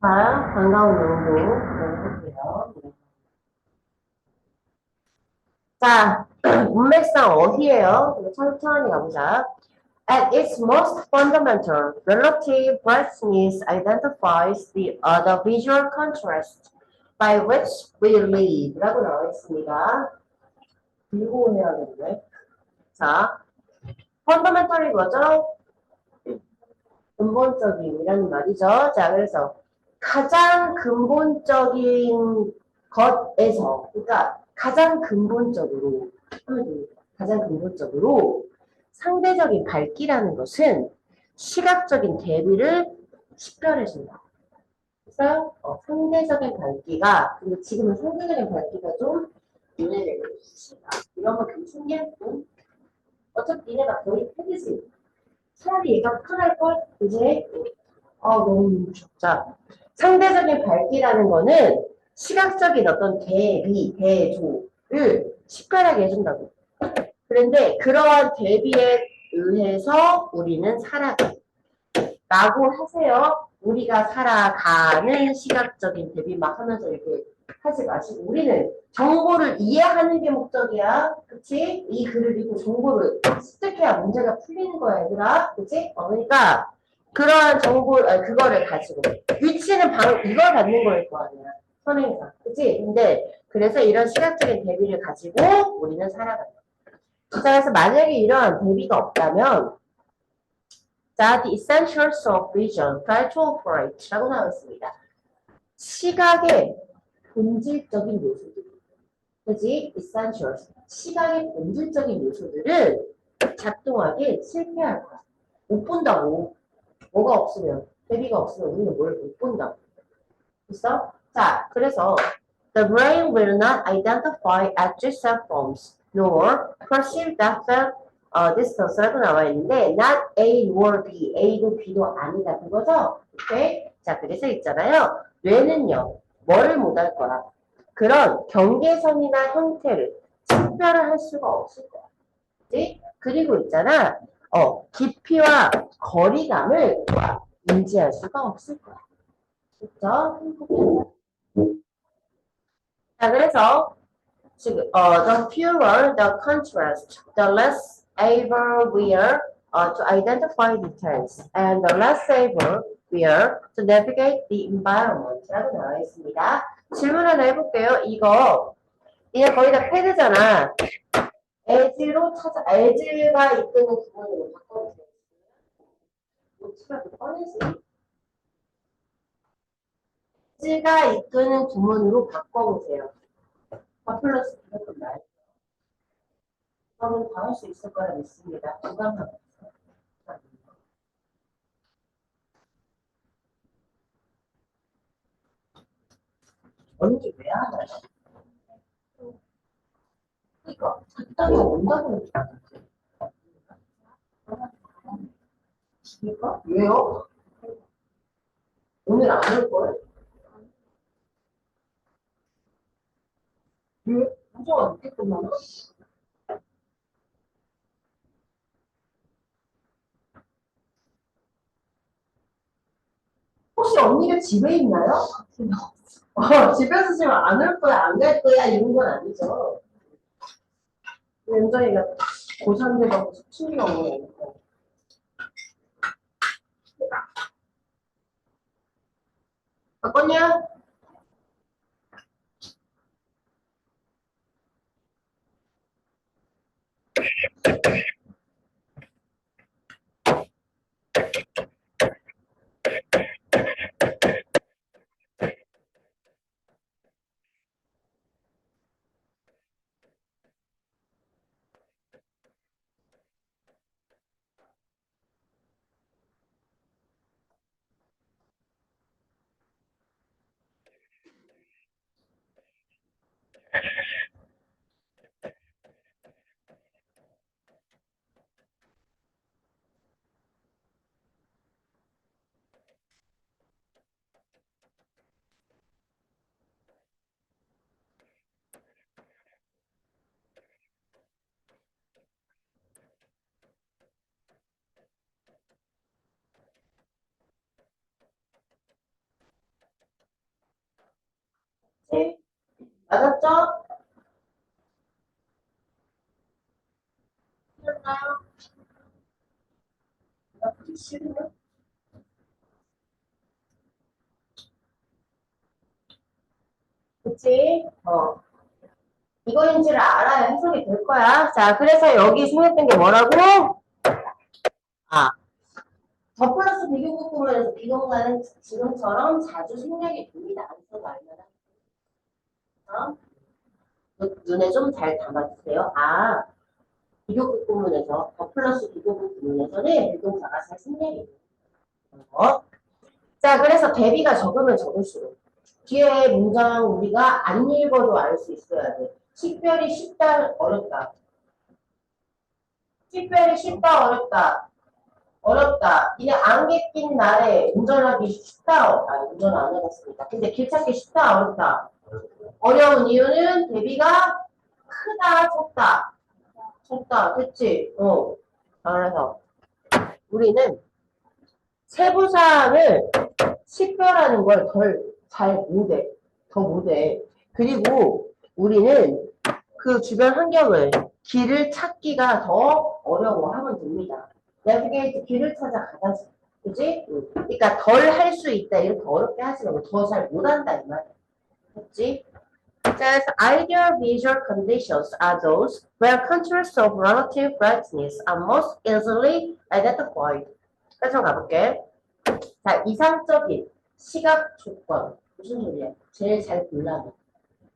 자, 반가운 농부 해볼게요. 자, 문맥상 어휘예요. 천천히 가보자. At its most fundamental, relative breadthness identifies the visual contrast by which we live. 라고 나와 있습니다. 읽고 해야겠네. 자, fundamental이 뭐죠? 근본적인이라는 말이죠. 자, 그래서 가장 근본적인 것에서, 그러니까 가장 근본적으로 하면 됩니다. 가장 근본적으로 상대적인 밝기라는 것은 시각적인 대비를 식별해준다. 그래서 상대적인 밝기가, 근데 지금은 상대적인 밝기가 좀 문제되고 있습니다. 이런 거 괜찮냐? 응? 어차피 니네가 거의 패드지. 차라리 얘가 편할 걸, 이제 너무 자, 상대적인 밝기라는 거는 시각적인 어떤 대비, 대조를 식별하게 해준다고. 그런데 그러한 대비에 의해서 우리는 살아가. 라고 하세요. 우리가 살아가는 시각적인 대비 막 하면서 이렇게 하지 마시고 우리는 정보를 이해하는 게 목적이야. 그치? 이 글을 읽고 정보를 습득해야 문제가 풀리는 거야, 얘들아. 그치? 그러니까 그러한 정보, 그거를 가지고 위치는 바로 이걸 받는 거일 거 아니야. 선행사. 그치? 근데 그래서 이런 시각적인 대비를 가지고 우리는 살아간다. 자, 그래서 만약에 이러한 대비가 없다면 that the essentials of vision fail to operate 라고 나왔습니다. 시각의 본질적인 요소들, 그지? essentials, 시각의 본질적인 요소들은 작동하기 실패할 거야. 못 본다고. 뭐가 없으면, 대비가 없으면 우리는 뭘 못 본다고. 됐어? 자, 그래서 the brain will not identify adjacent forms nor perceive depth distance라고 나와 있는데 not A nor B, A도 B도 아니다 그거죠? 오케이? 자, 그래서 있잖아요. 뇌는요, 뭐를 못할 거야? 그런 경계선이나 형태를 식별을 할 수가 없을 거야. 그치? 그리고 있잖아, 깊이와 거리감을 인지할 수가 없을 거야. 그렇죠? 자, 그래서 지금 the fewer the contrast, the less able we are to identify details, and the less able we are to navigate the environment라고 나와 있습니다. 질문 하나 해볼게요. 이거 거의 다 패드잖아. 에즈로 찾아, 에즈가 이끄는 구문으로 바꿔주세요. 노트가 꺼내지. 에즈가 이끄는 구문으로 바꿔보세요. 플러스 그것도 말. 저는 다 할 수 있을 거라 믿습니다. 부담하고. 언제 왜 하나요? 그러니까 그딴 거 온다고 그러니까 왜요? 오늘 안 올 걸? 왜? 문제가 있겠구만. 혹시 언니가 집에 있나요? 집에서 지금 안 올 거야, 안 갈 거야 이런 건 아니죠. 연정이가 고3 돼가고 숙취가 오는 거니까. 바꿨냐? 그치? 맞았죠? 틀렸나요? 나쁘기 싫으면? 그치? 이거인지를 알아야 해석이 될 거야. 자, 그래서 여기 생각된 게 뭐라고? 아, 더 플러스 비교급 부분에서 비동사는 지금처럼 자주 생략이 됩니다. 안 써도 알면. 어? 눈에 좀 잘 담아주세요. 아, 비교급 부분에서, 더 플러스 비교급 부분에서는 비동사가 잘 생략이 돼요. 자, 그래서 대비가 적으면 적을수록 뒤에 문장 우리가 안 읽어도 알 수 있어야 돼. 식별이 쉽다, 어렵다. 식별이 쉽다, 어렵다. 어렵다. 이게 안개 낀 날에 운전하기 쉽다. 운전 안 해봤습니다. 근데 길 찾기 쉽다, 어렵다. 어려운 이유는 대비가 크다, 적다. 적다, 그치? 그래서 우리는 세부사항을 식별하는 걸 잘 못해. 더 못해. 그리고 우리는 그 주변 환경을 길을 찾기가 더 어려워하면 됩니다. 내비게이트 길을 찾아 가다지. 그지? 그러니까 덜 할 수 있다. 이렇게 어렵게 하지 말고 더 잘 못한다. 이 말이야. 그치? 자, 그래서 ideal visual conditions are those where contours of relative brightness are most easily identified. 그래서 가볼게. 자, 이상적인 시각 조건. 무슨 소리야? 제일 잘 골라내.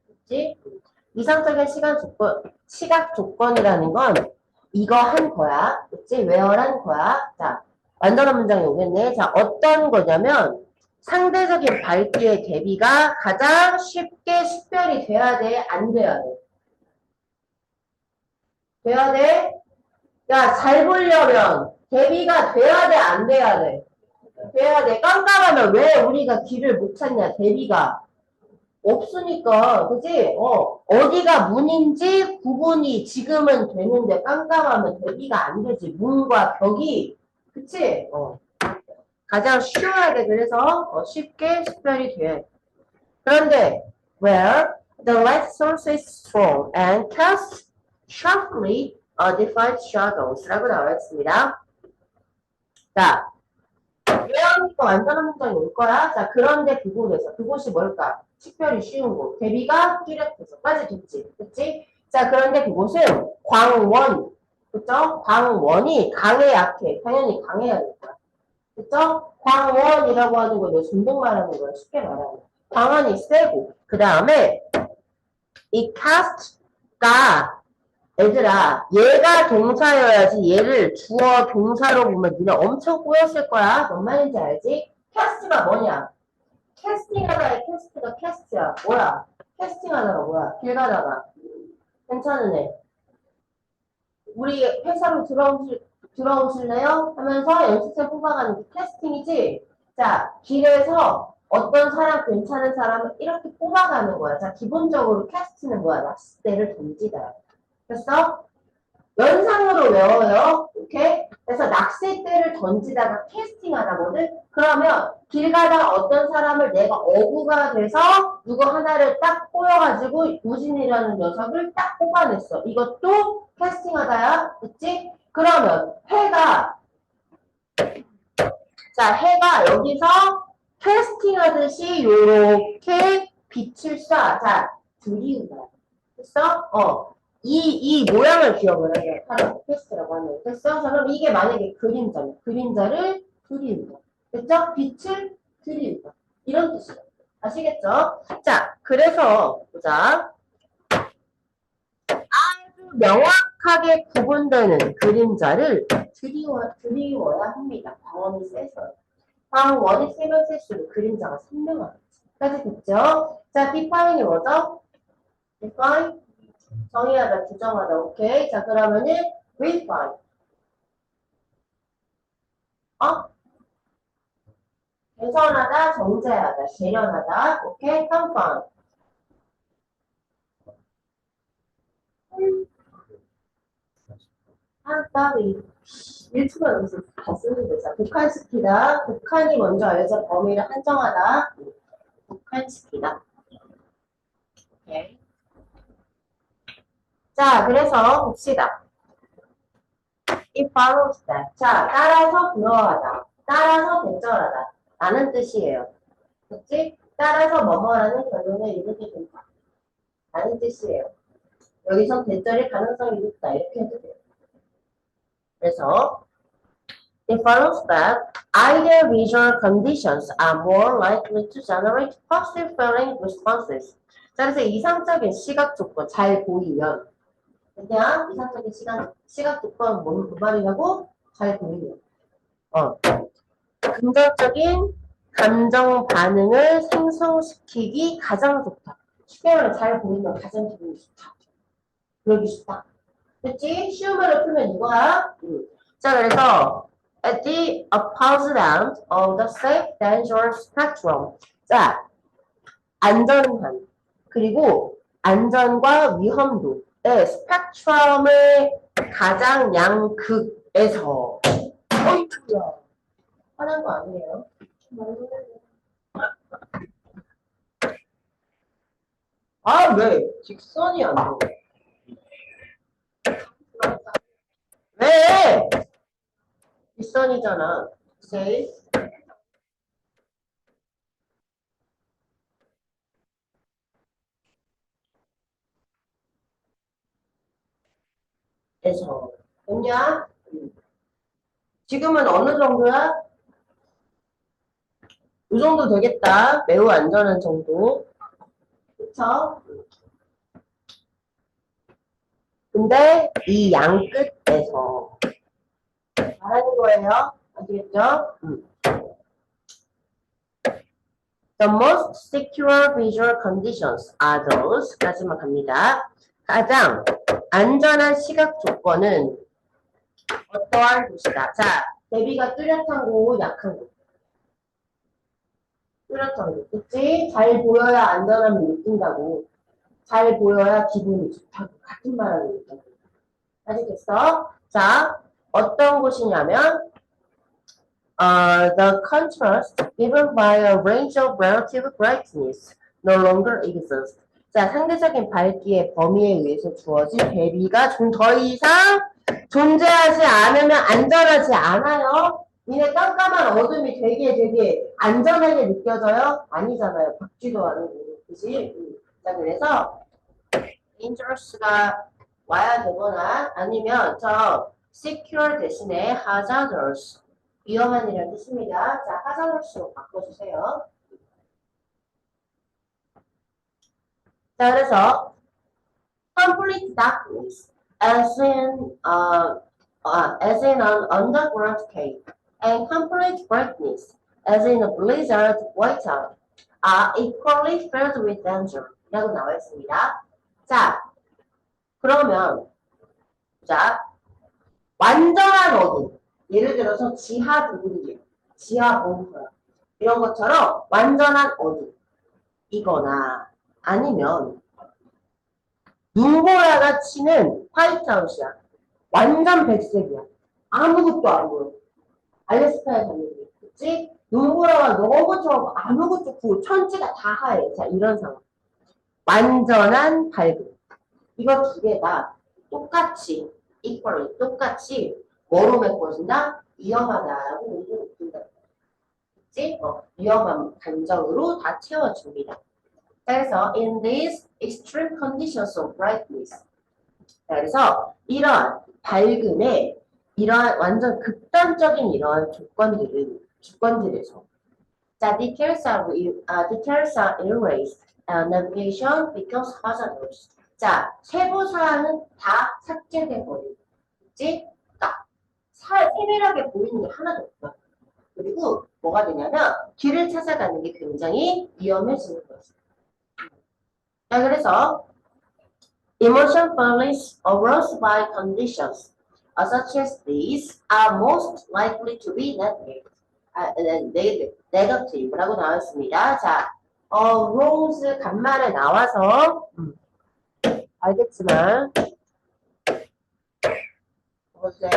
그치? 이상적인 시각 조건이라는 건 이거 한 거야. 그치? 웨어란 거야. 자, 완전한 문장이 오겠네. 자, 어떤 거냐면 상대적인 밝기의 대비가 가장 쉽게 식별이 돼야 돼? 안 돼야 돼? 돼야 돼? 야, 잘 보려면 대비가 돼야 돼? 안 돼야 돼? 돼야 돼. 깜깜하면 왜 우리가 길을 못 찾냐? 대비가. 없으니까, 그지? 어디가 문인지 구분이 지금은 되는데 깜깜하면 대비가 안 되지. 문과 벽이, 그치? 가장 쉬워하게 그래서 쉽게 식별이 돼. 그런데 where the light source is strong and casts sharply defined shadows라고 나와 있습니다. 자, 외양이가 완전한 문장이 올 거야. 자, 그런데 그곳이 뭘까? 식별이 쉬운 곳. 대비가 뚜렷해서까지 됐지. 그치? 자, 그런데 그곳은 광원. 그쵸? 광원이 강해, 약해. 당연히 강해야 될 거야. 그쵸? 광원이라고 하는 거, 내 중동 말하는 거야. 쉽게 말하면. 광원이 세고. 그 다음에, 이 cast가, 얘들아, 얘가 동사여야지 얘를 주어 동사로 보면 니네 엄청 꼬였을 거야. 뭔 말인지 알지? cast가 뭐냐? 캐스팅하다의 캐스트가 캐스트야. 뭐야? 캐스팅하다가 뭐야? 길 가다가. 괜찮은 애. 우리 회사로 들어오실래요? 하면서 연습생 뽑아가는 게 캐스팅이지? 자, 길에서 어떤 사람, 괜찮은 사람을 이렇게 뽑아가는 거야. 자, 기본적으로 캐스팅은 뭐야? 낚싯대를 던지다. 됐어? 연상으로 외워요. 오케이? 그래서 낚싯대를 던지다가 캐스팅하다거든? 그러면 길 가다가 어떤 사람을 내가 어부가 돼서 누구 하나를 딱 꼬여가지고 우진이라는 녀석을 딱 뽑아냈어. 이것도 캐스팅하다야. 그치? 그러면 해가 여기서 캐스팅하듯이 요렇게 빛을 쏴. 자, 들이운다. 됐어? 이 모양을 기억을 해요. 바로 테스트라고 하는 거. 됐어? 자, 그럼 이게 만약에 그림자야. 그림자를 그리운다. 됐죠? 빛을 그리운다. 이런 뜻이에요. 아시겠죠? 자, 그래서 보자. 아주 명확하게 구분되는 그림자를 드리워야 합니다. 광원이 세서. 광원이 세면 세수록 그림자가 선명하겠지. 까지 됐죠? 자, define이 뭐죠? define 정의하다, 규정하다, 오케이. 자, 그러면은 refine. 개선하다, 정제하다, 재련하다, 오케이. confine. 까비. 1초가 넘어서 다 쓰는데. 자, 국한시키다. 국한이 먼저 알죠. 범위를 한정하다. 국한시키다. 오케이. 자, 그래서 봅시다. It follows that. 자, 따라서 그러하다. 따라서 대절하다. 라는 뜻이에요. 그치? 따라서 뭐뭐라는 결론을 이루게 된다. 라는 뜻이에요. 여기서 대절의 가능성이 높다. 이렇게 해도 돼요. 그래서 it follows that ideal visual conditions are more likely to generate positive feeling responses. 자, 그래서 이상적인 시각 조건 잘 보이면 그냥 이상적인 시각 조건 뭔 말이라고? 잘 보이면 긍정적인 감정 반응을 생성시키기 가장 좋다. 쉽게 말해 잘 보이면 가장 기분이 좋다. 그러기 쉽다. 그치? 쉬운 말로 풀면 이거야. 자, 그래서 at the opposite end of the safe dangerous spectrum. 자, 안전한 그리고 안전과 위험도의 스펙트럼의 가장 양극에서 어이구야 화난 거 아니에요? 아, 왜? 직선이 안 돼. 왜? 직선이잖아. safe 에서 됐냐? 지금은 어느 정도야? 이 정도 되겠다. 매우 안전한 정도. 그쵸? 근데 이 양 끝에서 말하는 거예요. 아시겠죠? The most secure visual conditions are those 까지만 갑니다. 가장 안전한 시각 조건은 어떠한 곳이다. 자, 대비가 뚜렷한 곳, 약한 곳. 뚜렷한 곳. 그치? 잘 보여야 안전함을 느낀다고. 잘 보여야 기분이 좋다고. 같은 말을 느낀다고. 아시겠어? 자, 어떤 곳이냐면 the contrast given by a range of relative brightness no longer exists. 자, 상대적인 밝기의 범위에 의해서 주어진 대비가 좀 더 이상 존재하지 않으면 안전하지 않아요. 니네 깜깜한 어둠이 되게 안전하게 느껴져요? 아니잖아요. 박쥐도 아니고. 그치? 자, 그래서 dangerous가 와야 되거나 아니면 저 secure 대신에 hazardous 위험한 이라는 뜻입니다. 자, hazardous로 바꿔주세요. 자, 그래서 complete darkness as in an underground cave and complete brightness as in a blizzard whiteout are equally filled with danger 라고 나와 있습니다. 자, 그러면 자, 완전한 어둠 예를 들어서 지하 부분이에요. 지하 벙커 이런 것처럼 완전한 어둠이거나 아니면 눈보라가 치는 화이트아웃이야. 완전 백색이야. 아무것도 안 보여. 알래스카에 가는데 그치? 눈보라가 너무 적고 아무것도 없고 천지가 다 하얘. 자, 이런 상황. 완전한 밝음. 이거 두 개가 똑같이 equally 똑같이 뭐로 메꿔진다? 위험하다라고 우리는 느낀다. 그치? 위험한 감정으로 다 채워줍니다. 그래서 in these extreme conditions of brightness 그래서 이러한 밝음의 이러한 완전 극단적인 이러한 조건들에서 자, details are erased. Navigation becomes hazardous. 자, 세부 사항은 다 삭제돼 버리고, 그치? 그러니까 세밀하게 보이는 게 하나도 없어. 그리고 뭐가 되냐면 길을 찾아가는 게 굉장히 위험해지는 거지. 자, 그래서 emotion feelings aroused by conditions such as these are most likely to be negative라고 나왔습니다. 자, rose 간만에 나와서 알겠지만 보세요.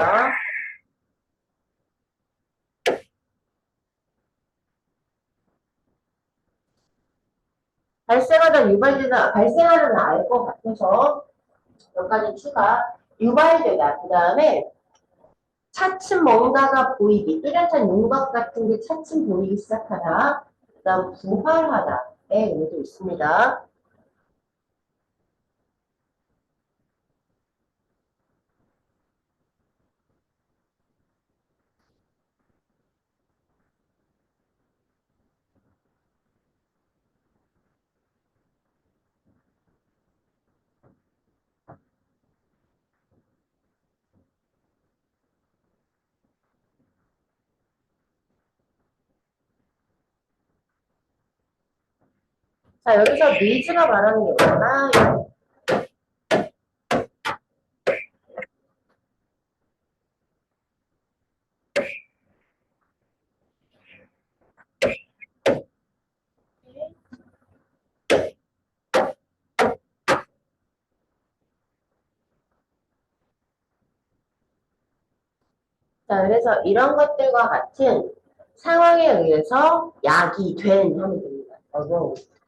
발생하다, 유발되다, 발생하는 알 것 같아서 몇 가지 추가. 유발되다. 그 다음에 차츰 뭔가가 보이기. 뚜렷한 윤곽 같은 게 차츰 보이기 시작하다. 그 다음 부활하다의 의미도 있습니다. 자, 여기서 니즈가 말하는 게 뭐나? 자, 그래서 이런 것들과 같은 상황에 의해서 약이 된 하면 됩니다.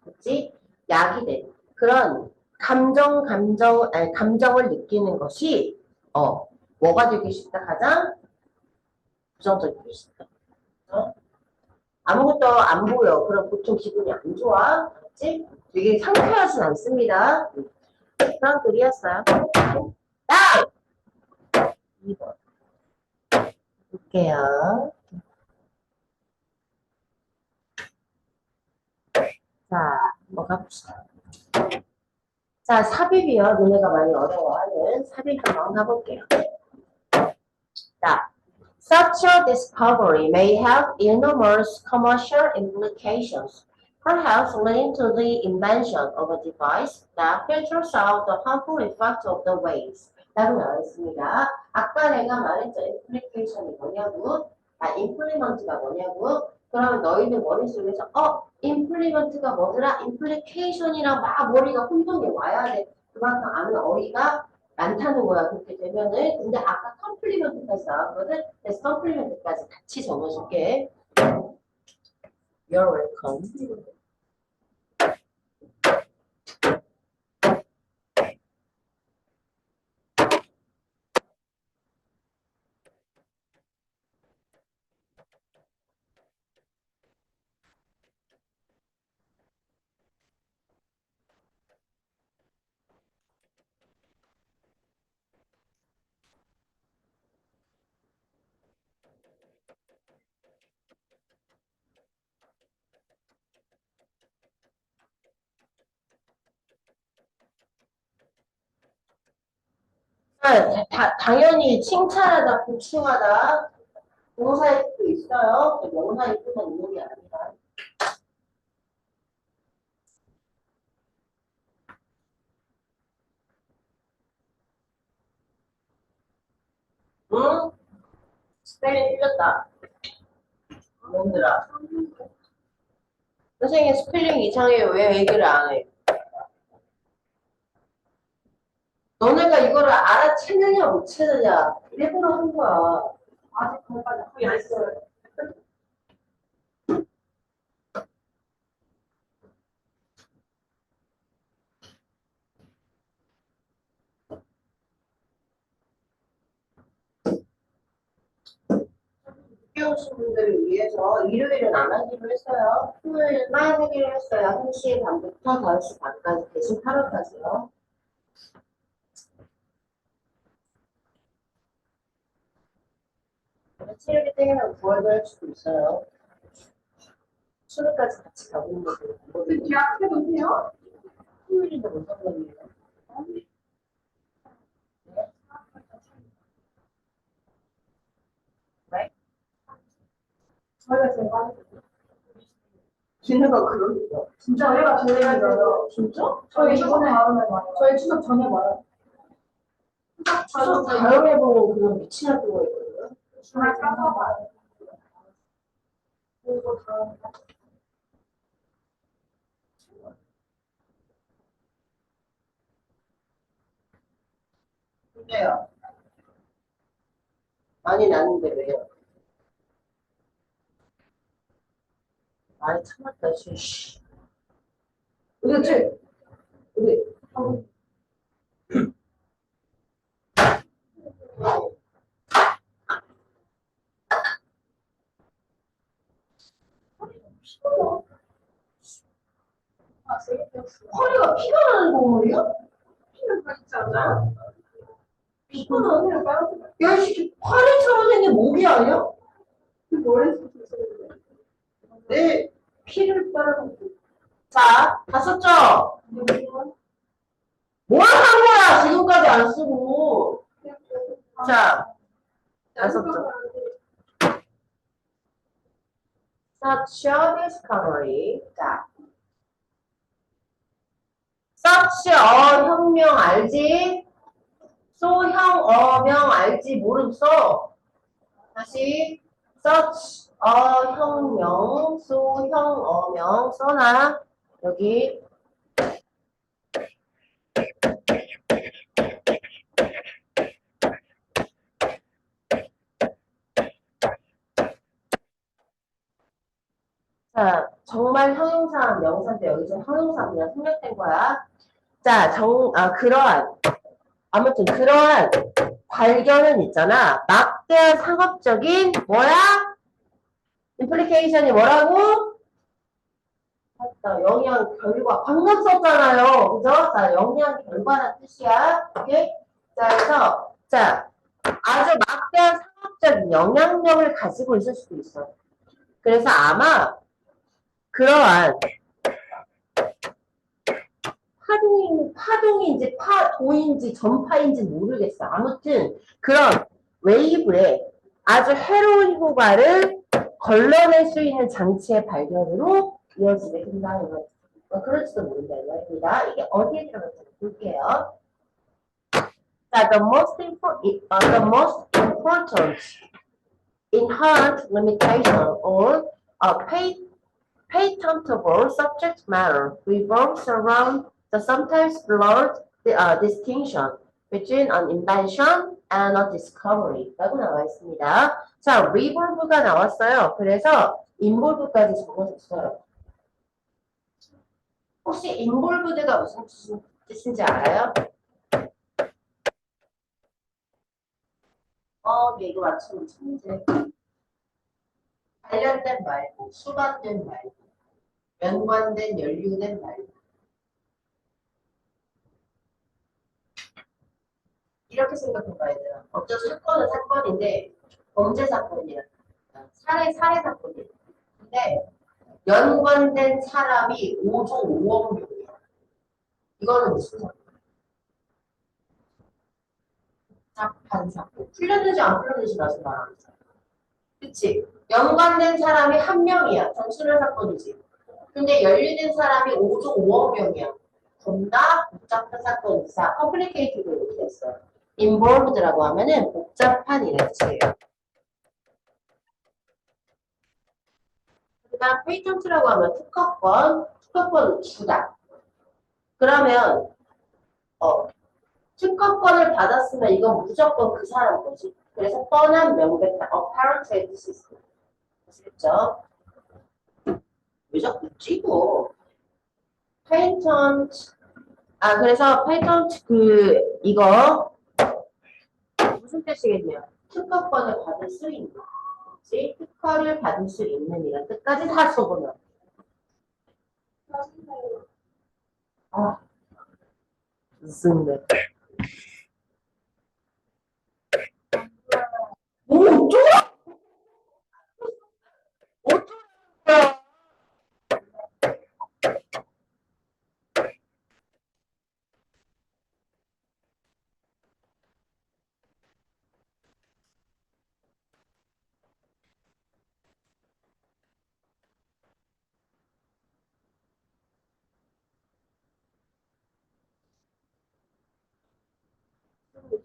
그치? 약이 된 그런 아니, 감정을 느끼는 것이 뭐가 되기 쉽다? 가장 부정적이기 쉽다. 어? 아무것도 안 보여. 그럼 보통 기분이 안 좋아. 그치? 되게 상쾌하진 않습니다. 그런 글이었어요. 나! 2번 볼게요. 자, 한번 가봅시다. 자, 삽입이요. 너네가 많이 어려워하는 삽입 한번 가볼게요. 자, such a discovery may have enormous commercial implications, perhaps leading to the invention of a device that filters out the harmful effects of the waves. 라고 나와 있습니다. 아까 내가 말했죠. implication이 뭐냐고? implement가 뭐냐고? 그러면 너희들 머릿속에서 implement가 뭐더라? implication이랑 막 머리가 혼동이 와야 돼. 그만큼 아는 어휘가 많다는 거야. 그렇게 되면은. 근데 아까 컴플리먼트까지 나왔거든. 그래서 컴플리먼트까지 같이 적어줄게. You're welcome. 당연히 칭찬하다, 보충하다, 동사의 뜻도 있어요. 명사의 뜻만 있는 게 아니라. 응? 스펠링 틀렸다. 놈들아. 선생님 스펠링 이상해. 왜 얘기를 안 해? 너네가 이거를 알아채느냐 못 채느냐 일부러 한 거야. 아직 그거까지 거의 안 써요. 늦게 오신 분들을 위해서 일요일은 안 하기로 했어요. 토요일만 하기로 했어요. 1시 반부터 5시 반까지 대신 8월까지요. 체력이 땡기면 9월도 할 수도 있어요. 수능까지 같이 가보는 것도 있거든요. 계약해보세요. 토요일인데 못 가거든요. 네? 저희가 제일 많이 걔네가 그러니까. 진짜 얘가 제일 많이 가요. 진짜? 저희 이번에 저희 추석 전에 와요. 추석 다음에 보고 그런 미친 학교가 있거든요. 주말 깜빡 와요. 그리고 다음 근데요. 많이 나는데 왜요? 많이 참았다, 씨. 그렇지. 우리 한번 피가 허리가 피가 나는 동물이야? 피가 나 있잖아. 피가 나는 야, 씨, 파리처럼 생긴 모기 아니야? 뭐랬어? 네, 피를 빨아먹고. 자, 다 썼죠? 뭘 한 거야? 지금까지 안 쓰고. 자, 다 썼죠? Such a discovery. 자, such a 혁명 알지? 소형 어명 알지? 모름 써. 다시 such a 혁명 소형 어명 써놔. 여기 자, 정말 형용사, 명사인데 여기서 형용사 그냥 생략된 거야. 자, 그러한, 아무튼 그러한 발견은 있잖아. 막대한 상업적인, 뭐야? 임플리케이션이 뭐라고? 맞다. 영향, 결과. 방금 썼잖아요. 그죠? 자, 영향, 결과란 뜻이야. 오케이? 자, 그래서, 자, 아주 막대한 상업적인 영향력을 가지고 있을 수도 있어. 그래서 아마 그러한 파동인지 파도인지 전파인지 모르겠어. 아무튼 그런 웨이브에 아주 해로운 효과를 걸러낼 수 있는 장치의 발견으로 이어지게 된다는 거. 그럴지도 모른다 이거입니다. 이게 어디에 들어갈지 볼게요. 자, the most important inherent limitation or patentable subject matter revolves around the sometimes blurred distinction between an invention and a discovery 라고 나와 있습니다. 자, revolve가 나왔어요. 그래서 involve까지 적어줬어요. 혹시 involved가 무슨 뜻인지 알아요? 이거 맞추면 천재. 관련된 말고, 수반된 말고, 연관된, 연루된 말고. 이렇게 생각해봐야 돼요. 어떤 사건은 사건인데 범죄 사건이야. 살해 사건이야. 근데 연관된 사람이 5조 5억 명이야. 이거는 무슨 사건? 복잡한 사건. 풀렸는지 안 풀렸는지 나서 말하는 사람. 그치? 연관된 사람이 한 명이야. 단순한 사건이지. 근데 연루된 사람이 5조 5억 명이야. 겁나 복잡한 사건이사. complicated 이렇게 됐어요. involved라고 하면은 복잡한 이런 뜻이에요. 그다음 페이턴트라고 하면 특허권을 주다. 그러면 특허권을 받았으면 이건 무조건 그 사람 거지. 그래서 뻔한 명백한 apparent의 뜻이 있어요. 아시겠죠? 왜 자꾸 찌고? 페이턴트 그래서 페이턴트 이거 무슨 뜻이겠네요? 특허권을 받을 수 있는 거지. 특허를 받을 수 있는 이런 뜻까지 다 적어놔. 무슨 데 오, 어쩌라! 어쩌라!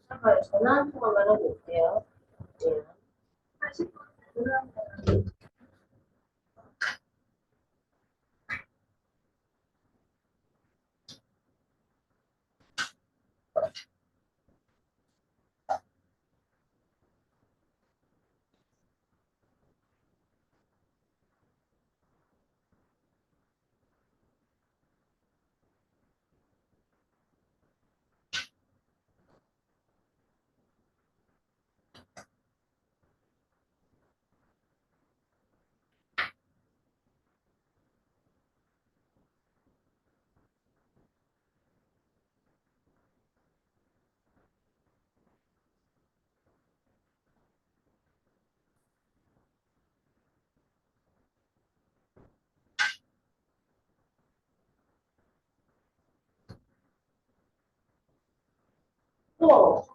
잠깐 전화 한 통화만 하고 올게요. 네.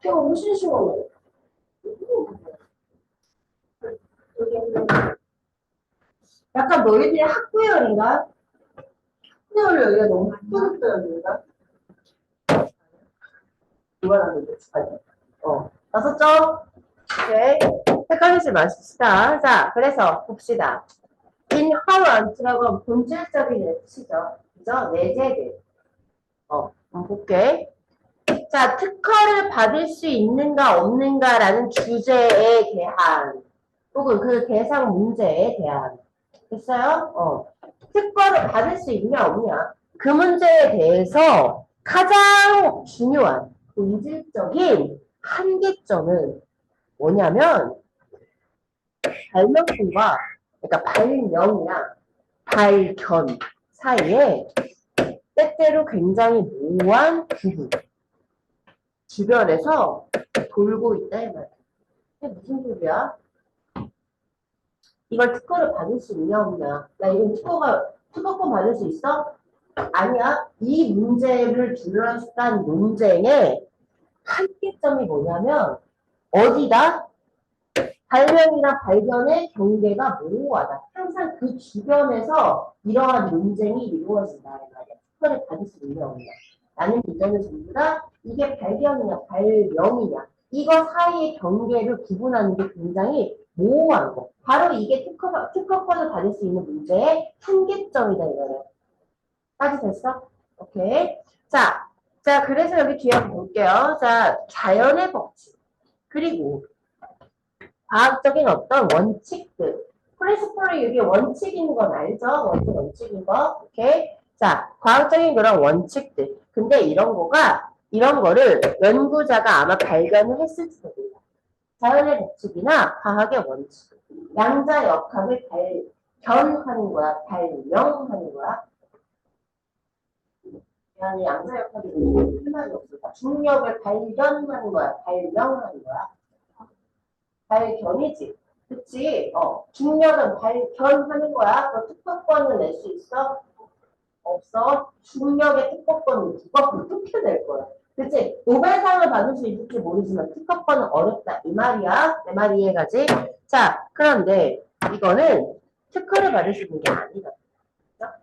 걔가 무슨 시원해. 약간 너희들이 학구열인가? 학구열 여기가 너무 학구열인가? 이만하는데, 다섯 점. 오케이. 헷갈리지 마십시다. 자, 그래서 봅시다. inherent라고 하면 본질적인 뜻이죠. 그죠? 내재들. 한번 볼게. 자, 특허를 받을 수 있는가 없는가라는 주제에 대한 혹은 그 대상 문제에 대한 됐어요? 특허를 받을 수 있냐 없냐 그 문제에 대해서 가장 중요한 본질적인 한계점은 뭐냐면 발명품과 그러니까 발명이랑 발견 사이에 때때로 굉장히 모호한 부분 주변에서 돌고 있다 이 말이야. 이게 무슨 소리야? 이걸 특허를 받을 수 있냐 없냐? 나 이건 특허권 받을 수 있어? 아니야. 이 문제를 둘러싼 논쟁의 한계점이 뭐냐면 어디다? 발명이나 발견의 경계가 모호하다. 항상 그 주변에서 이러한 논쟁이 이루어진다. 말이야. 특허를 받을 수 있냐 없냐. 나는 이전에 전부 다 이게 발견이냐 발명이냐 이거 사이의 경계를 구분하는 게 굉장히 모호한 거. 바로 이게 특허권을 받을 수 있는 문제의 한계점이다 이거예요. 까지 됐어? 오케이. 자, 그래서 여기 뒤에 한번 볼게요. 자, 자연의 법칙 그리고 과학적인 어떤 원칙들. 프린시플이 이게 원칙인 건 알죠? 원칙인 거. 오케이. 자, 과학적인 그런 원칙들. 근데 이런 거를 연구자가 아마 발견을 했을지도 몰라. 자연의 법칙이나 과학의 원칙. 양자 역학을 발견하는 거야. 발명하는 거야. 아니, 양자 역학이 무슨 말이 없을까? 중력을 발견하는 거야. 발명하는 거야. 발견이지. 그치? 중력은 발견하는 거야. 너 특허권을 낼 수 있어? 없어. 중력의 특허권은 누가 어떻게 낼 거야? 그치? 노벨상을 받을 수 있을지 모르지만 특허권은 어렵다. 이 말이야. 내 말 이해가지? 자, 그런데 이거는 특허를 받을 수 있는 게 아니다. 자,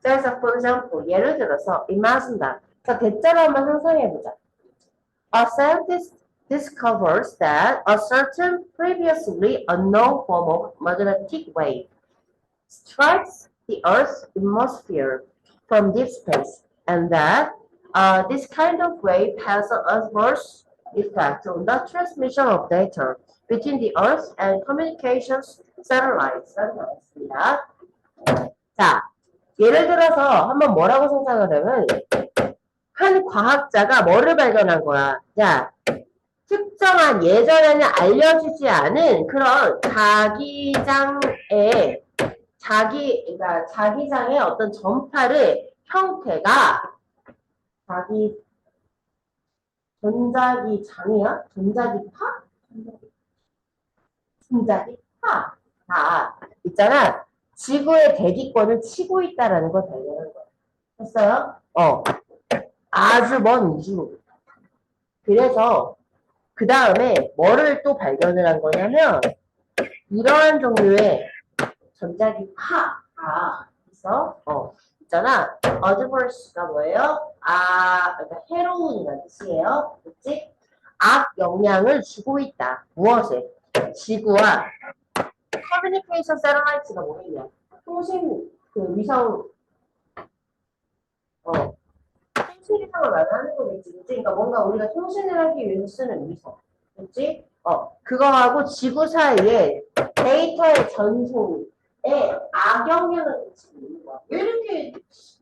그래서 for example, 예를 들어서 imagine. 자, 대자로 한번 상상해보자. A scientist discovers that a certain previously unknown form of magnetic wave strikes the Earth's atmosphere from deep space, and that this kind of wave has an adverse effect on the transmission of data between the Earth and communications satellites. 자, 예를 들어서 한번 뭐라고 상상을 하면 한 과학자가 뭐를 발견한 거야? 자, 특정한 예전에는 알려지지 않은 그런 자기장의 어떤 전파를 형태가 전자기장이야? 전자기파? 전자기파. 있잖아. 지구의 대기권을 치고 있다라는 걸 발견한 거야. 했어요? 아주 먼 우주로. 그래서 그 다음에 뭐를 또 발견을 한 거냐면 이러한 종류의 전자기파가 있어. 있잖아. adverse가 뭐예요? 그러니까 해로운이라는 뜻이에요. 그치? 악 영향을 주고 있다. 무엇에? 지구와 커뮤니케이션 세러라이트가 뭐냐? 통신 위성 통신위성을 말하는 거겠지. 그치? 그러니까 뭔가 우리가 통신을 하기 위해서 쓰는 위성. 그치? 그거하고 지구 사이에 데이터의 전송에 악영향을 끼치고 있는 거야. 왜 이렇게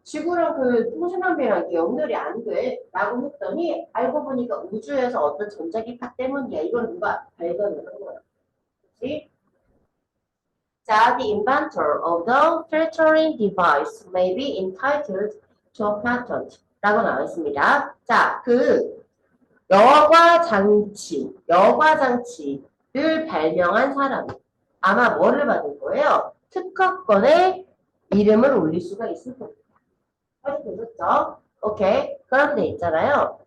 지구랑 그 통신함이랑 이게 연결이 안 돼? 라고 했더니 알고 보니까 우주에서 어떤 전자기파 때문이야. 이걸 누가 발견을 한 거야. 그치? 자, the inventor of the filtering device may be entitled to a patent. 라고 나와 있습니다. 자, 그 여과 장치를 발명한 사람 아마 뭐를 받을 거예요? 특허권에 이름을 올릴 수가 있을 겁니다. 되셨죠? 오케이. 그런데 있잖아요.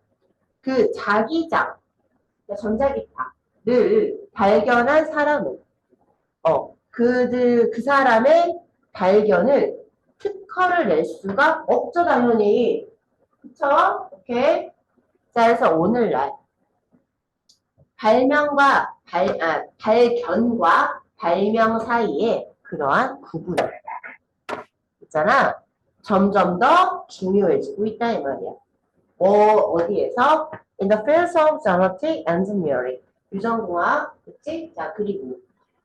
그 자기장 전자기파를 발견한 사람은 그 사람의 발견을 특허를 낼 수가 없죠, 당연히. 그쵸? 오케이. 자, 그래서 오늘날 발견과 발명 사이에 그러한 구분 있잖아. 점점 더 중요해지고 있다 이 말이야. 어디에서? In the fields of genetic engineering. 유전공학, 그치? 자, 그리고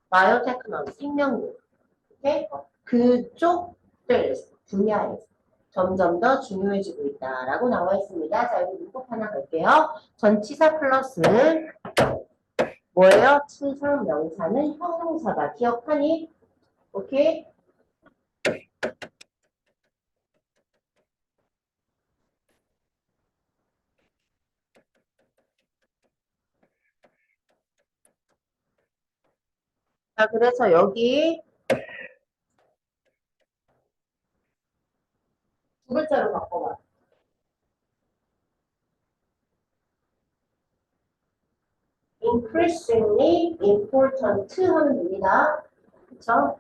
바이오테크놀로지, 생명공. 오케이? 그쪽들 분야에서 점점 더 중요해지고 있다라고 나와 있습니다. 자, 여기 문법 하나 갈게요. 전치사 플러스 뭐예요? 치사 명사는 형용사다. 기억하니? 오케이? 자, 그래서 여기 두 글자로 바꿔봐. increasingly important 하면 됩니다. 그쵸?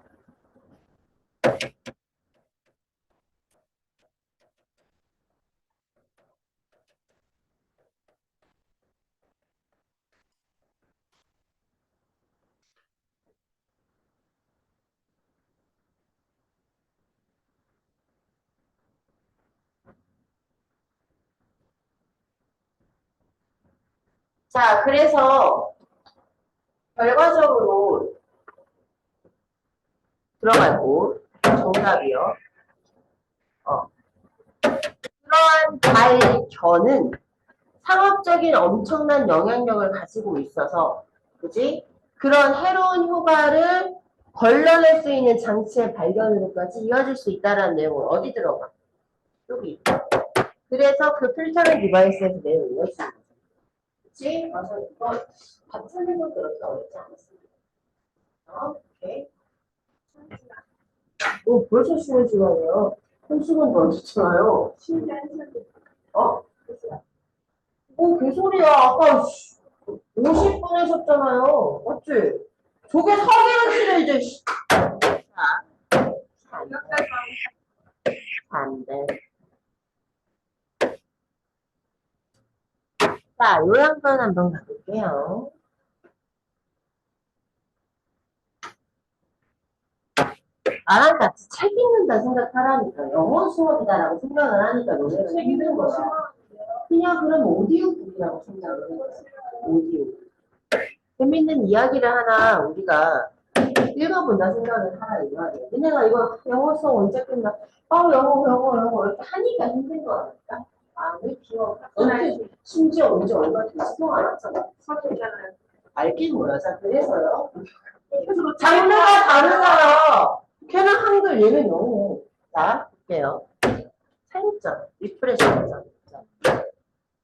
자, 그래서 결과적으로 들어가고 정답이요. 그러한 발견은 상업적인 엄청난 영향력을 가지고 있어서, 그지? 그런 해로운 효과를 걸러낼 수 있는 장치의 발견으로까지 이어질 수 있다는 내용은 어디 들어가? 여기. 그래서 그 필터링 디바이스에서 내용을 이어주는 거죠. 그치? 맞아. 이거 같은 내용 그렇게 어렵지 않았습니다. 오케이. 벌써 쉬는 시간이에요. 한 시간 더 됐잖아요. 어? 개소리야. 아까 50분 하셨잖아요. 맞지? 저게 사기를 치네, 이제. 자, 반대. 자, 요양편 한번 가볼게요. 나랑 같이 책 읽는다 생각하라니까. 영어 수업이다라고 생각을 하니까 너네가 힘든 거야. 그냥 그럼 오디오북이라고 생각을 해. 오디오. 재밌는 이야기를 하나 우리가 읽어본다 생각을 하라 이 말이야. 내가 이거 영어 수업 언제 끝나? 영어 이렇게 하니까 힘든 거 아닐까? 왜 비워? 심지어 언제 얼마 전에 수능 안 왔잖아. 사실잖아요. 알긴 몰라. 자, 그래서요. 장르가 다르잖아. 걔는 한글, 얘는 영어. 자, 볼게요. 차이점, 리프레시점.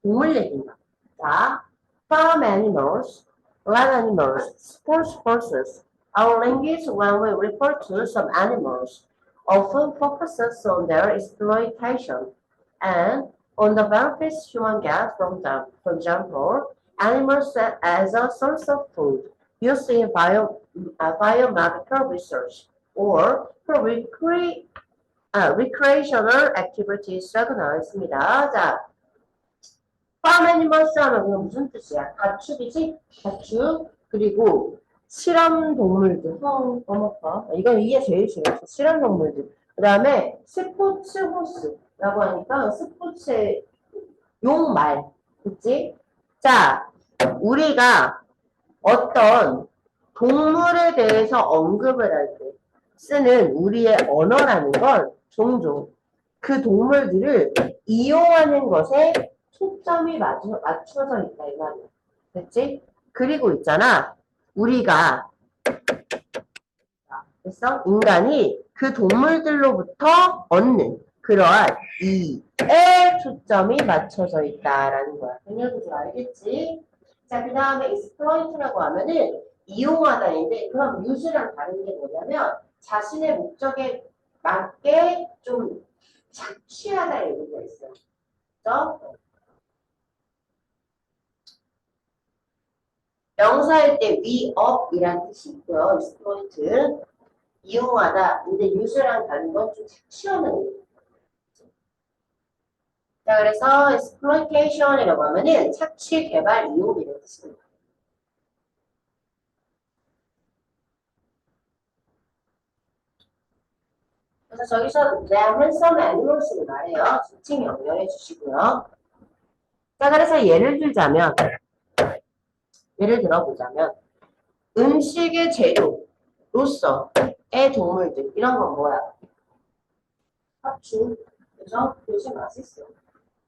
동물 얘기입니다. 자, farm animals, land animals, sports horses. Our language, when we refer to some animals, often focuses on their exploitation and on the benefits humans get from them. For example, animals as a source of food used in biomedical research or for recreational activities라고 나와 있습니다. 자, farm animals 하면 그건 무슨 뜻이야? 가축이지? 가축. 그리고 실험 동물들. 이건 이게 제일 중요했어. 실험 동물들. 그 다음에 스포츠 호스라고 하니까 스포츠의 용말. 그치? 자, 우리가 어떤 동물에 대해서 언급을 할 때 쓰는 우리의 언어라는 건 종종 그 동물들을 이용하는 것에 초점이 맞춰져 있다 이 말이야. 됐지? 그리고 있잖아. 우리가 그래서 인간이 그 동물들로부터 얻는 그러한 이에 초점이 맞춰져 있다라는 거야. 당연히 알겠지? 자, 그 다음에 exploit라고 하면은 이용하다인데 그럼 use랑 다른 게 뭐냐면 자신의 목적에 맞게 좀 착취하다 얘기가 있어요. 그죠? 동사일 때 위업이란 뜻이 있고요. exploit. 이용하다. 근데 use랑 다른 건 좀 착취하는 거. 자, 그래서 exploitation이라고 하면은 착취, 개발, 이용이라는 뜻입니다. 그래서 저기서 their handsome animals를 말해요. 지칭 연결해 주시고요. 자, 그래서 예를 들어보자면 음식의 재료로서의 동물들 이런 건 뭐야? 합충. 그죠? 요즘 맛있어.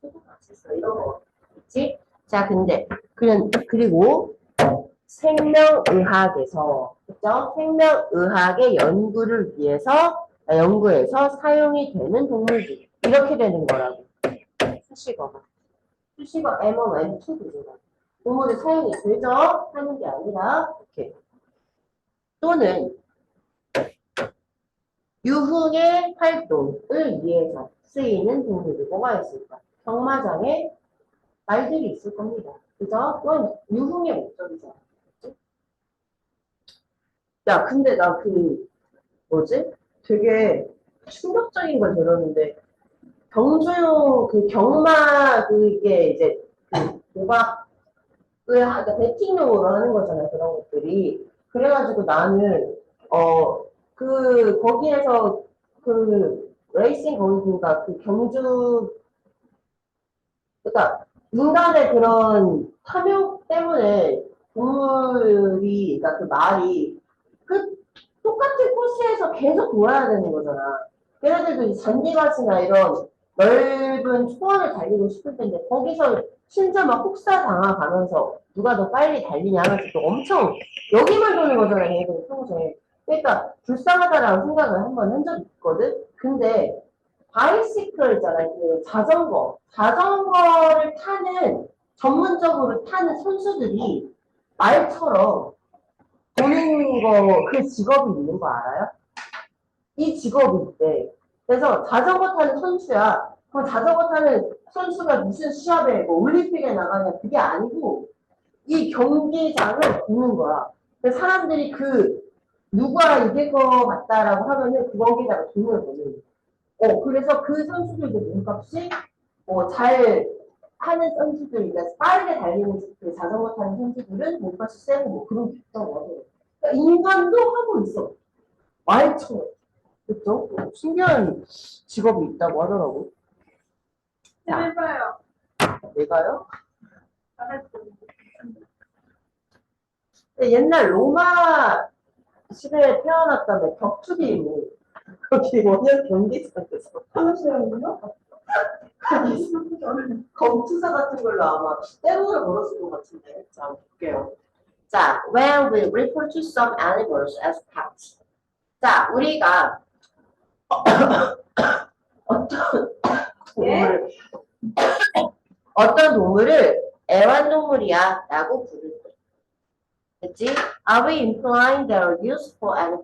저도 맛있어. 이런 거 있지? 자, 근데 그리고 생명의학에서 그죠? 생명의학의 연구에서 사용이 되는 동물들 이렇게 되는 거라고. 수식어 M1, M2 구조가 동물의 사용이 되죠? 하는 게 아니라 이렇게 또는 유흥의 활동을 위해서 쓰이는 동물이 뭐가 있을까? 경마장에 말들이 있을 겁니다. 그죠? 그건 유흥의 목적이잖아. 야, 근데 나 뭐지? 되게 충격적인 걸 들었는데, 경마, 이제, 도박을 그러니까 베팅용으로 하는 거잖아요, 그런 것들이. 그래가지고 나는, 거기에서, 레이싱 거기가 그러니까, 인간의 그런 탐욕 때문에 그러니까 그 말이, 그 똑같은 코스에서 계속 돌아야 되는 거잖아. 걔네들도 이 잔디밭이나 이런 넓은 초원을 달리고 싶을 텐데 거기서 진짜 막 혹사 당해가면서 누가 더 빨리 달리냐 하면서 또 엄청 여기만 도는 거잖아, 걔네들 평소에. 그러니까 불쌍하다라는 생각을 한번 한 적이 있거든. 근데 바이시클 있잖아, 그 자전거를 전문적으로 타는 선수들이 말처럼 보는 그 직업이 있는 거 알아요? 이 직업이 있대. 그래서 자전거 타는 선수야. 그럼 자전거 타는 선수가 무슨 시합에 올림픽에 나가냐 그게 아니고 이 경기장을 보는 거야. 그래서 사람들이 누가 이길 것 같다라고 하면은 그 경기장을 돈을 버는 그래서 그 선수들도 몸값이 잘 하는 선수들, 그러니까 빠르게 달리는 그 자전거 타는 선수들은 몸값이 세고 그런 게 있다고 하더라고. 그러니까 인간도 하고 있어. 말처럼. 그죠? 신기한 직업이 있다고 하더라고. 자, 해봐요. 내가요? 옛날 로마 시대에 태어났다며 격투기 거기 원형 경기장에서 하나씩은요? 검투사 같은 걸로 아마 때문에 걸었을 것 같은데. 자, 볼게요. 자, when we refer to some animals as pets. 자, 우리가 어떤 동물을 애완동물이야 라고 부를 때. 그치? Are we implying their use for any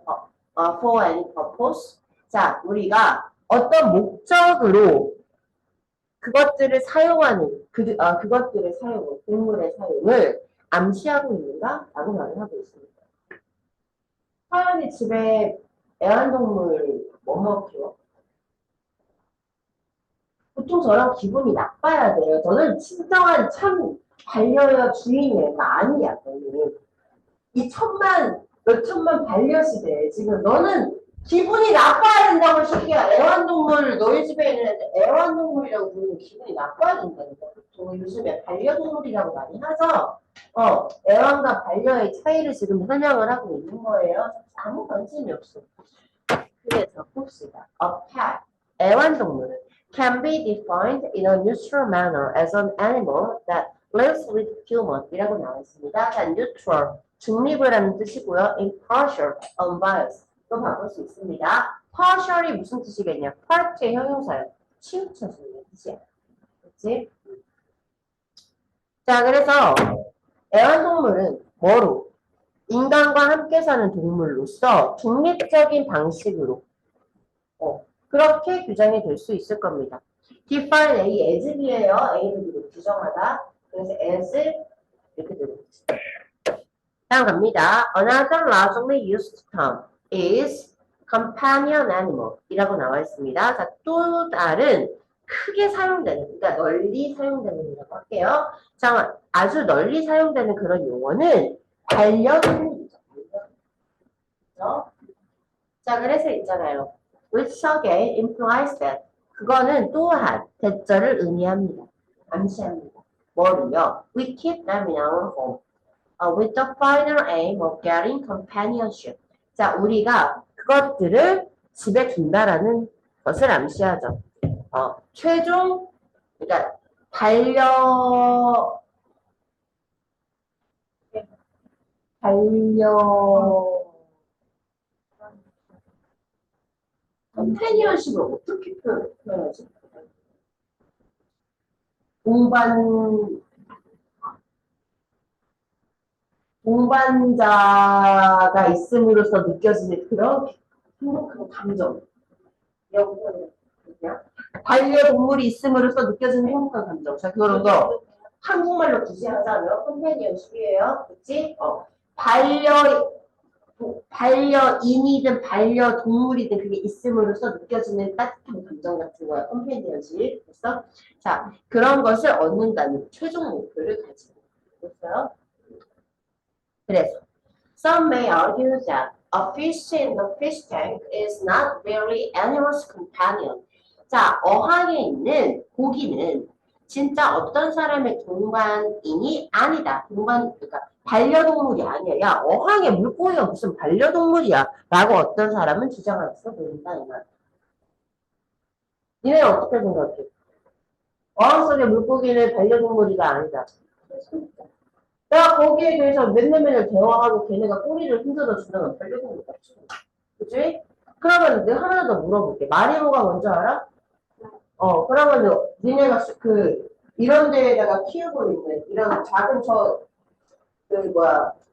purpose? 자, 우리가 어떤 목적으로 그것들을 사용하는, 동물의 사용을 암시하고 있는가? 라고 말을 하고 있습니다. 서연이 집에 애완동물 뭐 키워? 보통 저랑 기분이 나빠야 돼요. 저는 진정한 참 반려의 주인이에요. 아니야, 너는. 몇천만 반려시대에 지금 너는 기분이 나빠야 된다고 시키야. 애완동물, 너희 집에 있는 애완동물이라고 부르면 기분이 나빠야 된다니까. 보통 요즘에 반려동물이라고 많이 하죠. 애완과 반려의 차이를 지금 설명을 하고 있는 거예요. 아무 관심이 없어. 그래서 봅시다. A pet, 애완동물은 can be defined in a neutral manner as an animal that lives with human 이라고 나와 있습니다. 자, neutral, 중립을 하는 뜻이고요. impartial, unbiased 또 바꿀 수 있습니다. partial이 무슨 뜻이겠냐? part의 형용사예요. 치우쳐주는 뜻이야. 그렇지? 자, 그래서 애완동물은 뭐로? 인간과 함께 사는 동물로서 중립적인 방식으로 그렇게 규정이 될 수 있을 겁니다. define A, as B예요. A를 규정하다. 그래서 as 이렇게 되는 거죠. 다음 갑니다. Another largely used term is companion animal 이라고 나와 있습니다. 자, 또 다른 크게 사용되는, 그러니까 널리 사용되는 이라고 할게요. 자, 아주 널리 사용되는 그런 용어는 반려동물이죠. 그렇죠? 자, 그래서 있잖아요. which again implies that 그거는 또한 대절을 의미합니다. 암시합니다. 뭐를요? We keep them in our home with the final aim of getting companionship. 자, 우리가 그것들을 집에 둔다라는 것을 암시하죠. 최종, 그러니까 반려 컴패니언십을 어떻게 표현하지? 동반자가 있음으로써 느껴지는 그런 행복한 감정. 그냥 반려동물이 있음으로써 느껴지는 행복한 감정. 자, 그런 거 한국말로 굳이 하자면 컴패니언십이에요. 그치? 반려인이든 반려동물이든 그게 있음으로써 느껴지는 따뜻한 감정 같은 거야. 컴패니언십. 그래서 자, 그런 것을 얻는다는 최종 목표를 가지고 있어요. 그래서 some may argue that a fish in the fish tank is not really animal's companion. 자, 어항에 있는 고기는 진짜 어떤 사람의 동반인이 아니다. 그러니까 반려동물이 아니야. 야, 어항에 물고기가 무슨 반려동물이야. 라고 어떤 사람은 주장할 수 보인다. 이 말. 니네 어떻게 생각해? 어항 속의 물고기는 반려동물이가 아니다. 내가 거기에 대해서 맨날 대화하고 걔네가 꼬리를 흔들어 주면 반려동물 같지. 그치? 그러면 내가 하나 더 물어볼게. 마리모가 뭔지 알아? 그러면 니네가 이런 데에다가 키우고 있는 이런 작은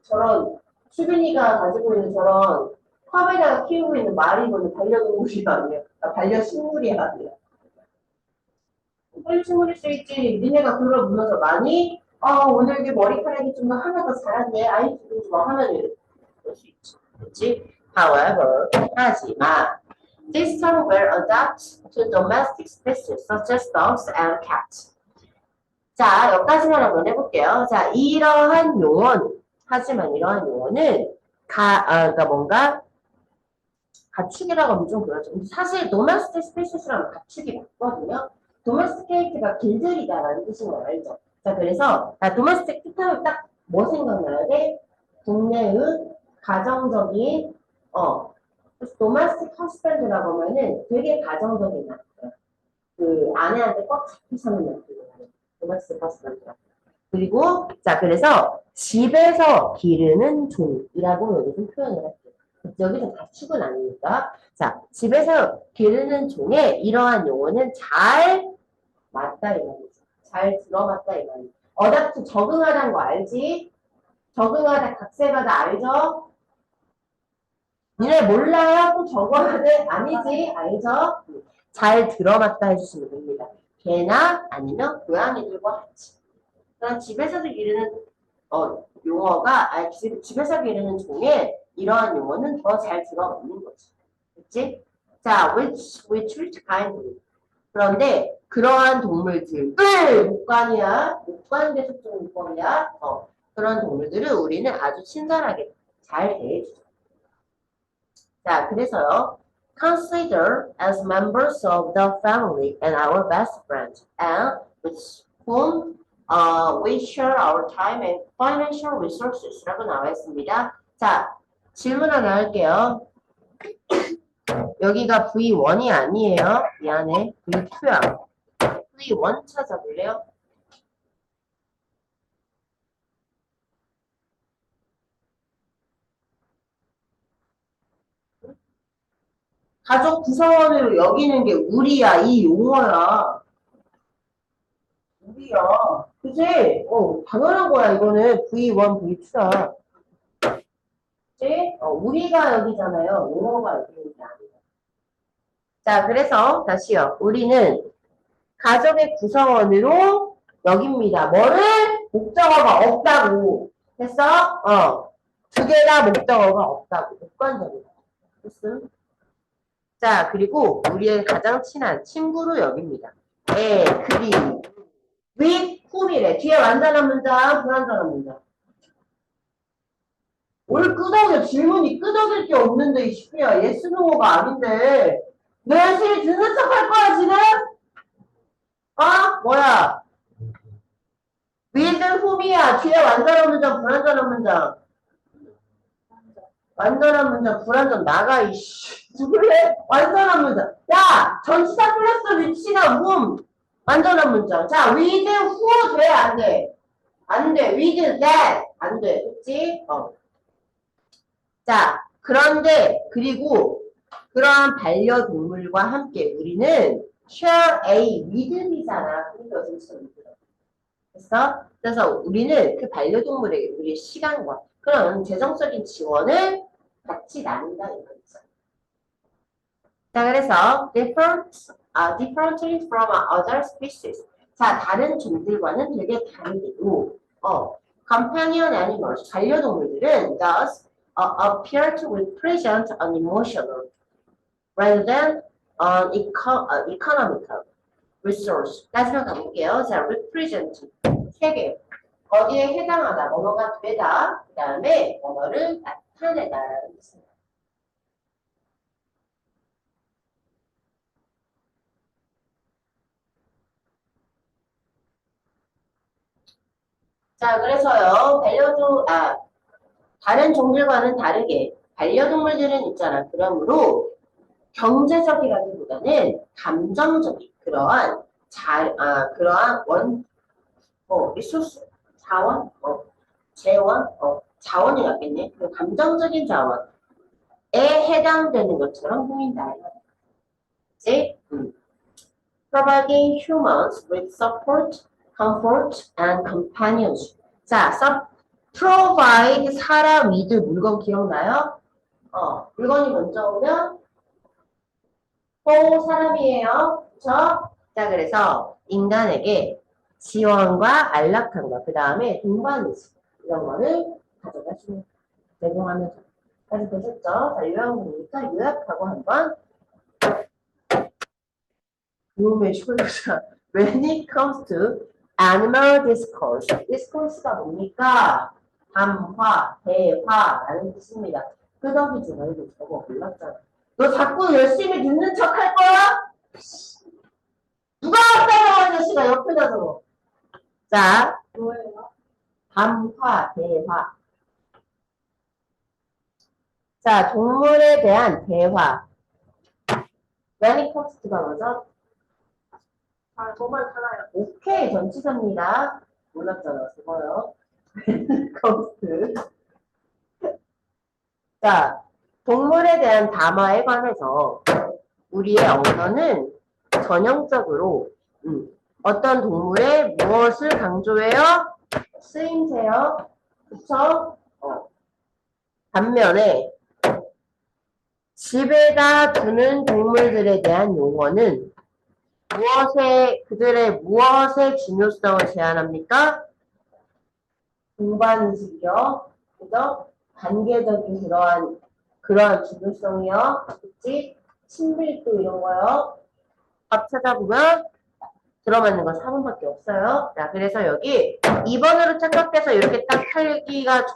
저런 수빈이가 가지고 있는 저런 컵에다가 키우고 있는 마리모는 반려동물이 아니야. 반려식물이 아니야. 반려식물일 수 있지. 니네가 그걸 보면서 많이 오늘 이게 머리카락이 좀 하나 더 자랐네. 아이 기분 좋아 하면 그럴 수 있지. 그렇지? However, 하지만 this term will adapt to domestic species such as dogs and cats. 자, 여기까지만 한번 해볼게요. 자, 이러한 용어는 그러니까 뭔가 가축이라고 하면 좀 그렇죠. 사실 domestic species라는 가축이 맞거든요. domesticate가 길들이다라는 뜻인 거 알죠? 자, 그래서 domestic 뜻하면 딱 뭐 생각나야 돼? 국내의 가정적인 domestic husband라고 하면은 되게 가정적인 남자. 그 아내한테 꽉 잡혀 사는 남자예요. domestic husband. 그리고 자, 그래서 집에서 기르는 종이라고 여기서 표현을 할게요. 여기서 가축은 아니니까. 자, 집에서 기르는 종에 이러한 용어는 잘 맞다 이 말이죠. 잘 들어맞다 이 말이죠. 어답트 적응하다는 거 알지? 적응하다 각색하다 알죠? 니네 몰라요? 또 적어야 돼? 아니지? 알죠? 잘 들어맞다 해주시면 됩니다. 개나 아니면 고양이들과 같이. 그럼 집에서도 기르는 용어가 집에서 기르는 종에 이러한 용어는 더 잘 들어맞는 거지. 그치? 자, which we treat kindly. 그런데 그러한 동물들을 목관대 속성 목관이야. 그런 동물들을 우리는 아주 친절하게 잘 대해주죠. 자, 그래서요. Consider as members of the family and our best friends, and with whom we share our time and financial resources라고 나와 있습니다. 자, 질문 하나 할게요. 여기가 V1이 아니에요. 미안해. V2야. V1 찾아볼래요? 가족 구성원으로 여기는 게 우리야. 이 용어야. 우리야. 그치? 당연한 거야. 이거는 V1, V2야. 그치? 우리가 여기잖아요. 용어가 여기는 게 아니야. 자, 그래서 다시요. 우리는 가족의 구성원으로 여깁니다. 뭐를? 목적어가 없다고. 됐어? 두 개 다 목적어가 없다고. 객관적이다. 됐음? 자, 그리고 우리의 가장 친한 친구로 여깁니다. 그리, with whom이래. 뒤에 완전한 문장, 불완전한 문장. 뭘 끄덕여? 질문이 끄덕일 게 없는데, 이 시피야. 예스, 노가 아닌데. 너 열심히 듣는 척 할 거야, 지금? 뭐야? with whom이야. 뒤에 완전한 문장, 불완전한 문장. 완전한 문장, 불완전 나가, 이씨. 누굴래? 완전한 문장. 야! 전치사 플러스 위치가 whom. 완전한 문장. 자, with who 돼? 안 돼? 안 돼. with that. 안 돼. 그치? 자, 그런데, 그리고, 그러한 반려동물과 함께 우리는 share a rhythm이잖아. 그러니까 전치사 rhythm. 됐어? 그래서 우리는 그 반려동물에게 우리의 시간과 그런 재정적인 지원을 같이 나눈다 이거죠. 자, 그래서 differently from other species. 자, 다른 종들과는 되게 다르게도 companion animals, 반려동물들은 thus appear to represent an emotional rather than an economical resource. 따지면 가볼게요. 자, represent 세 개. 어디에 해당하다, 뭐뭐가 되다, 그 다음에 뭐뭐를 나타내다라는 뜻입니다. 자, 그래서요, 다른 종들과는 다르게, 반려동물들은 있잖아. 그러므로, 경제적이라기보다는 감정적인, 리소스, 자원이 낫겠네. 그 감정적인 자원에 해당되는 것처럼 보인다. 그치? Providing humans with support, comfort, and companionship. 자, provide 사람, with 물건 기억나요? 물건이 먼저 오면 사람이에요. 그쵸? 자, 그래서 인간에게 지원과 안락함과 그 다음에 동반의식 이런 거를 가져가시면 적용하면서 까지 되셨죠? 자, 요약문이니까 요약하고 한번 도움의 효율사 When it comes to animal discourse discourse가 뭡니까? 담화, 대화라는 뜻입니다. 끄덕이지 말고 저거 몰랐잖아. 너 자꾸 열심히 듣는 척 할 거야? 누가 왔다고 아저씨가 옆에다 적어. 자, 뭐예요? 담화, 대화. 자, 동물에 대한 대화. When it comes to가 뭐죠? 정말 달라요. 오케이, 전치사입니다. 몰랐잖아, 저거요. comes. 자, 동물에 대한 담화에 관해서 우리의 언어는 전형적으로 어떤 동물의 무엇을 강조해요? 쓰임새요. 그쵸? 반면에 집에다 두는 동물들에 대한 용어는 그들의 무엇의 중요성을 제한합니까? 동반의식이요. 그죠? 관계적인 그러한 중요성이요. 그치? 친밀도 이런 거요. 밥 찾아보면 들어맞는 건 4번밖에 없어요. 자, 그래서 여기 2번으로 착각해서 이렇게 딱 살기가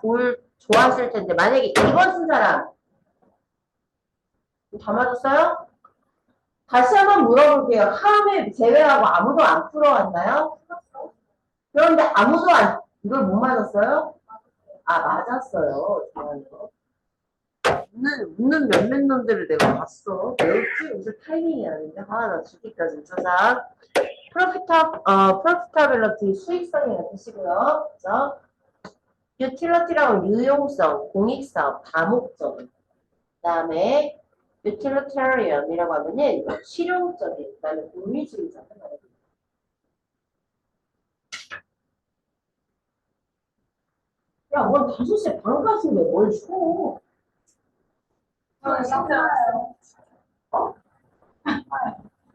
좋았을 텐데, 만약에 2번 쓴 사람, 다 맞았어요? 다시 한번 물어볼게요. 하음을 제외하고 아무도 안 풀어왔나요? 그런데 아무도 이걸 못 맞았어요? 맞았어요. 웃는 몇몇 놈들을 내가 봤어. 외웠지? 무슨 타이밍이 아닌데. 나 죽겠다, 진짜. 자, profitability, 수익성이라는 뜻이고요. 그죠? utility라고 유용성, 공익성, 다목적. 그 다음에 utilitarian이라고 하면은 실용적인, 그 다음에 공리주의자. 야, 뭘 5시에 반까지인데 뭘 줘?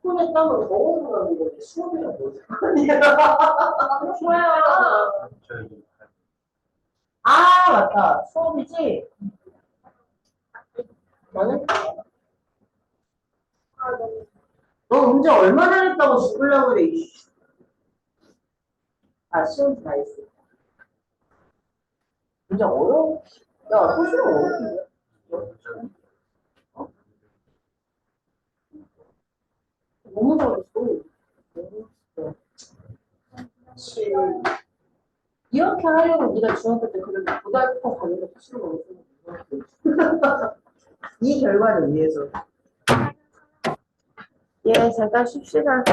손에 땀을 더 오르는 건데 수업이랑 뭐 상관이야? 좋아요. 아, 맞다. 수업이지? 너는? 너 문제 얼마나 했다고 죽으려고 그래, 이씨. 아, 시험 다 했어. 문제 어려워? 야, 소수는 어려운데? 어? 너무 잘했어. 너무 잘했어. 그치. 이렇게 하려고 네가 중학교 때 그래도 고등학교 가는 게 싫은 거였어. 이 결과를 위해서. 예, 잠깐 쉽시다.